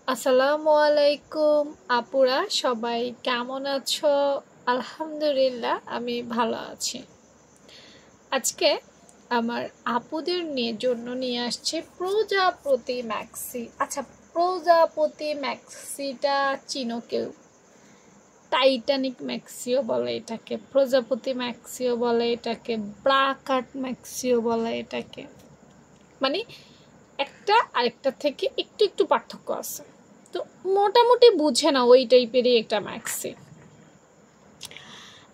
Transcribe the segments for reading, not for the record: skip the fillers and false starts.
আসসালামু আলাইকুম আপুরা, সবাই কেমন আছো? আলহামদুলিল্লাহ, আমি ভালো আছি। আজকে আমার আপুদের জন্য নিয়ে আসছে প্রজাপতি ম্যাক্সি। আচ্ছা, প্রজাপতি ম্যাক্সিটা চিনো কেউ? টাইটানিক ম্যাক্সিও বলে এটাকে, প্রজাপতি ম্যাক্সিও বলে এটাকে, ব্রা কাট ম্যাক্সিও বলে এটাকে। মানে একটা আরেকটা থেকে একটু একটু পার্থক্য আছে, তো মোটামুটি বুঝে না ওই টাইপেরই একটা ম্যাক্সি।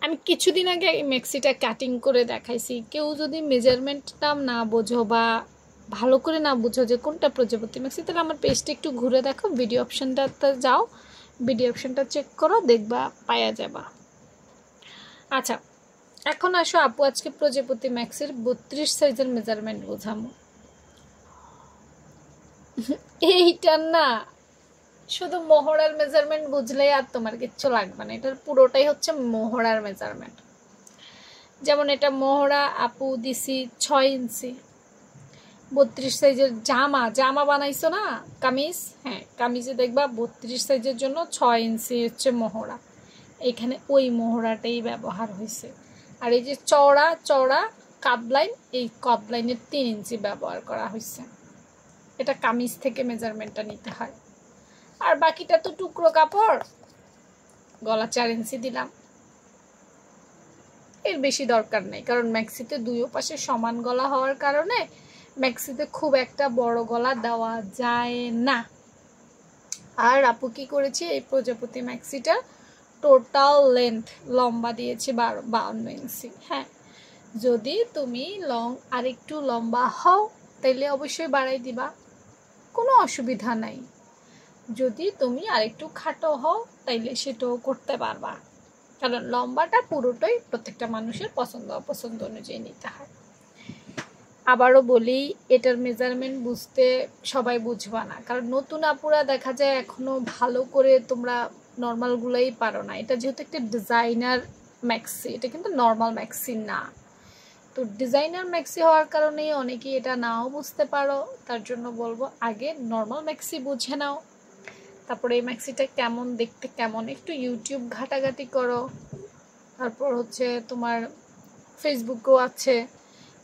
আমি কিছুদিন আগে এই ম্যাক্সিটা কাটিং করে দেখাইছি। কেউ যদি মেজারমেন্টটা না বোঝো বা ভালো করে না বুঝো যে কোনটা প্রজাপতি ম্যাক্সি, তাহলে আমার পেজটা একটু ঘুরে দেখো, ভিডিও অপশানটাতে যাও, ভিডিও অপশানটা চেক করো, দেখবা পাওয়া যাবা। আচ্ছা, এখন আসো আপু, আজকে প্রজাপতি ম্যাক্সির 32 সাইজের মেজারমেন্ট বোঝামো। এইটা না, শুধু মোহরার মেজারমেন্ট বুঝলেই আর তোমার কিচ্ছু লাগবে না, এটার পুরোটাই হচ্ছে মোহরার মেজারমেন্ট। যেমন এটা মোহরা আপু দিছি 6 ইঞ্চি। 32 সাইজের জামা বানাইছো না, কামিজ, হ্যাঁ কামিজে দেখবা 32 সাইজের জন্য 6 ইঞ্চি হচ্ছে মোহরা। এখানে ওই মোহরাটাই ব্যবহার হয়েছে। আর এই যে চওড়া চওড়া কাটলাইন, এই কাটলাইনের 3 ইঞ্চি ব্যবহার করা হয়েছে। এটা কামিজ থেকে মেজারমেন্টটা নিতে হয়। আর বাকিটা তো টুকরো কাপড়, গলা 4 ইঞ্চি দিলাম, এর বেশি দরকার নেই, কারণ ম্যাক্সিতে দুই পাশে সমান গলা হওয়ার কারণে ম্যাক্সিতে খুব একটা বড় গলা দেওয়া যায় না। আর আপু কি করেছি, এই প্রজাপতি ম্যাক্সিটা টোটাল লেন্থ লম্বা দিয়েছি 52 ইঞ্চি। হ্যাঁ, যদি তুমি আরেকটু লম্বা হও তাইলে অবশ্যই বাড়াই দিবা, কোনো অসুবিধা নাই। যদি তুমি আরেকটু খাটো হও তাইলে সেটাও করতে পারবা, কারণ লম্বাটা পুরোটাই প্রত্যেকটা মানুষের পছন্দ অপছন্দ অনুযায়ী নিতে হয়। আবারও বলি, এটার মেজারমেন্ট বুঝতে সবাই বুঝবা না, কারণ নতুন আপুরা দেখা যায় এখনো ভালো করে তোমরা নর্মালগুলোই পারো না। এটা যেহেতু একটা ডিজাইনার ম্যাক্সি, এটা কিন্তু নর্মাল ম্যাক্সি না। তো ডিজাইনার ম্যাক্সি হওয়ার কারণেই অনেকেই এটা নাও বুঝতে পারো। তার জন্য বলবো, আগে নর্মাল ম্যাক্সি বুঝে নাও, তারপরে এই ম্যাক্সিটা কেমন দেখতে, কেমন একটু ইউটিউব ঘাটাঘাটি করো। তারপর হচ্ছে তোমার ফেসবুকও আছে,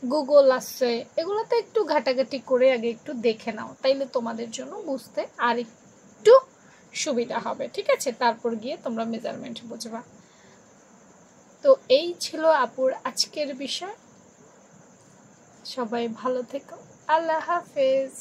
গুগল আছে, এগুলোতে একটু ঘাটাঘাটি করে আগে একটু দেখে নাও, তাইলে তোমাদের জন্য বুঝতে আর একটু সুবিধা হবে। ঠিক আছে, তারপর গিয়ে তোমরা মেজারমেন্ট বুঝবা। তো এই ছিল আপুর আজকের বিষয়। সবাই ভালো থেকো, আল্লাহ হাফেজ।